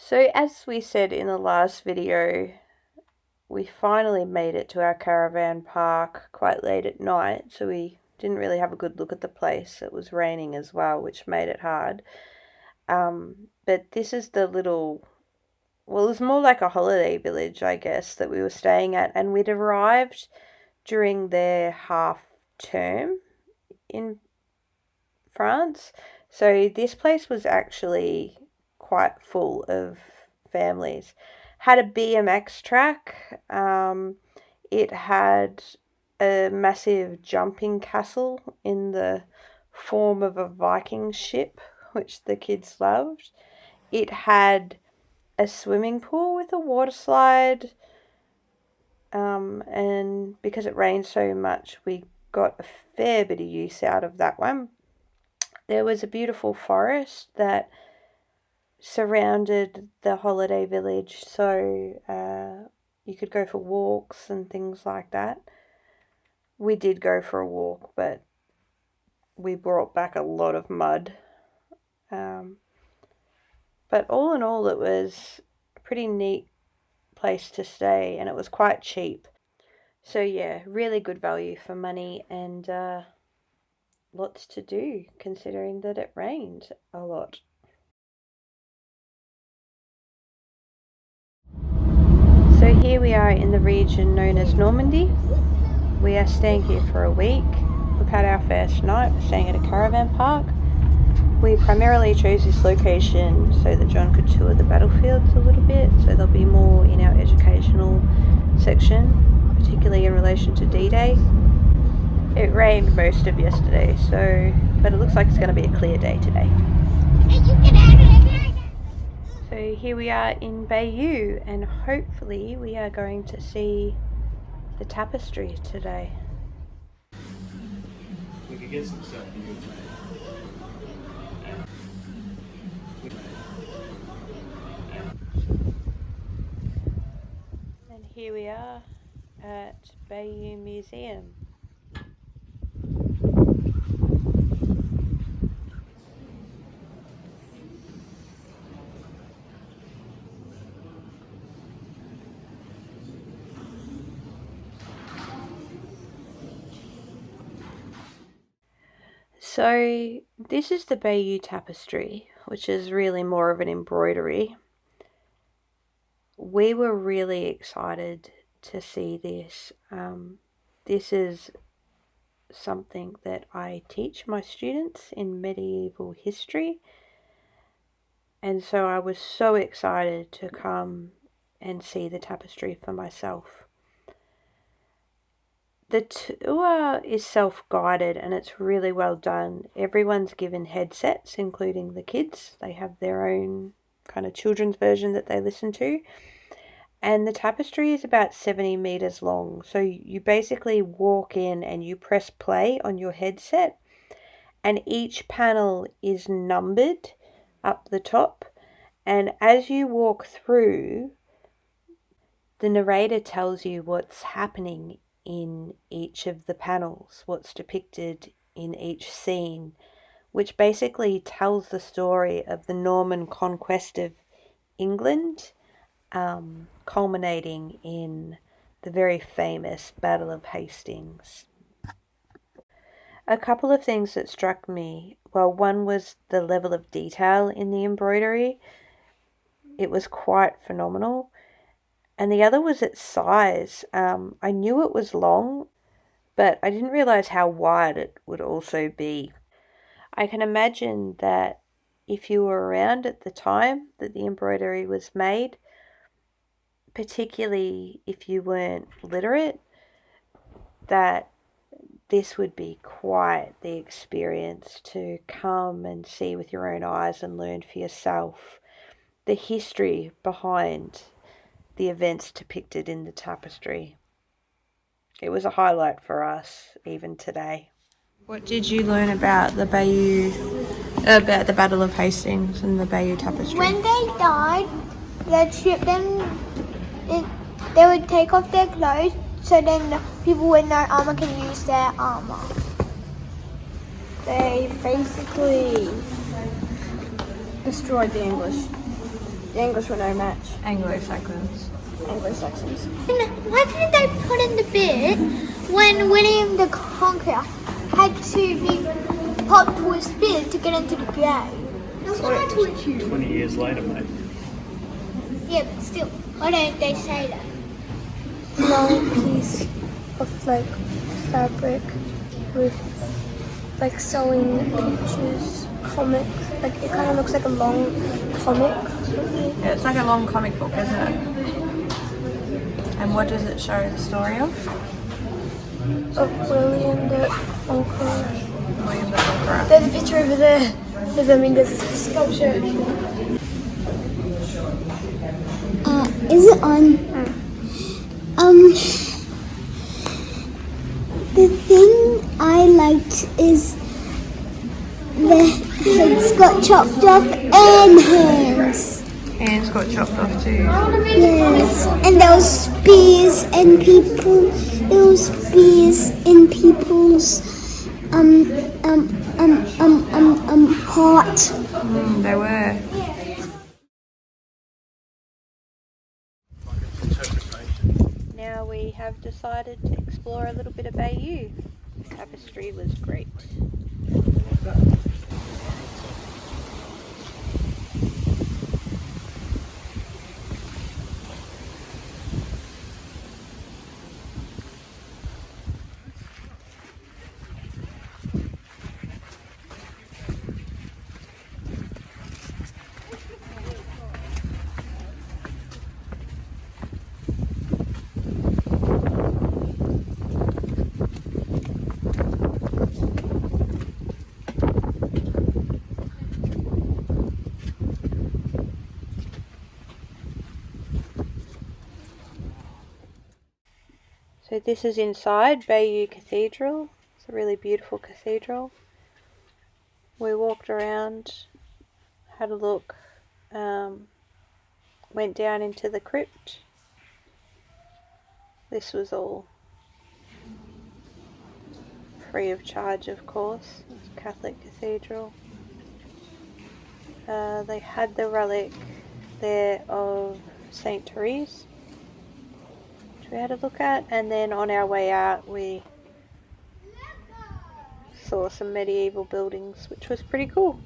So as we said in the last video, we finally made it to our caravan park quite late at night, so we didn't really have a good look at the place. It was raining as well, which made it hard. But this is the little, well, it was more like a holiday village, I guess, that we were staying at, and we'd arrived during their half term in France. So this place was actually quite full of families. Had a BMX track. It had a massive jumping castle in the form of a Viking ship, which the kids loved. It had a swimming pool with a water slide. And because it rained so much, we got a fair bit of use out of that one. There was a beautiful forest that surrounded the holiday village, so you could go for walks and things like that. We did go for a walk, but we brought back a lot of mud. But all in all, it was a pretty neat place to stay, and it was quite cheap. So yeah, really good value for money, and lots to do considering that it rained a lot. So here we are in the region known as Normandy. We are staying here for a week. We've had our first night. We're staying at a caravan park. We primarily chose this location so that John could tour the battlefields a little bit, so there'll be more in our educational section, particularly in relation to D-Day. It rained most of yesterday, but it looks like it's going to be a clear day today. So here we are in Bayeux, and hopefully we are going to see the tapestry today. We could get some stuff you could And here we are at Bayeux Museum. So this is the Bayeux tapestry, which is really more of an embroidery. We were really excited to see this. This is something that I teach my students in medieval history, and so I was so excited to come and see the tapestry for myself. The tour is self-guided and it's really well done. Everyone's given headsets, including the kids. They have their own kind of children's version that they listen to. And the tapestry is about 70 meters long. So you basically walk in and you press play on your headset, and each panel is numbered up the top. And as you walk through, the narrator tells you what's happening in each of the panels, what's depicted in each scene, which basically tells the story of the Norman conquest of England, culminating in the very famous Battle of Hastings. A couple of things that struck me, well, one was the level of detail in the embroidery. It was quite phenomenal. And the other was its size. I knew it was long, but I didn't realize how wide it would also be. I can imagine that if you were around at the time that the embroidery was made, particularly if you weren't literate, that this would be quite the experience to come and see with your own eyes and learn for yourself the history behind the events depicted in the tapestry. It was a highlight for us even today. What did you learn about the Bayeux, about the Battle of Hastings and the Bayeux tapestry? When they died, they'd strip them, they would take off their clothes so then people with no armor can use their armor. They basically destroyed the English. The English were no match. Anglo-Saxons. Anglo-Saxons. And why didn't they put in the bit when William the Conqueror had to be popped to his bit to get into the Bayeux? That's what I taught you. 20 years later, mate. Yeah, but still, why don't they say that? Long piece of like fabric with like sewing pictures, comic. Like it kind of looks like a long comic. Yeah, it's like a long comic book, isn't it? And what does it show the story of? Of William the Conqueror. William the Conqueror. There's a picture over there. There's a sculpture. Is it on? The thing I liked is the heads got chopped off and hands. Hands got chopped off too. Yes, and there was spears and people. There was spears in people's heart. They were. Now we have decided to explore a little bit of Bayeux. The tapestry was great. So this is inside Bayeux Cathedral. It's a really beautiful cathedral. We walked around, had a look, went down into the crypt. This was all free of charge, of course. It's a Catholic cathedral. They had the relic there of St. Therese, which we had a look at, and then on our way out we saw some medieval buildings, which was pretty cool.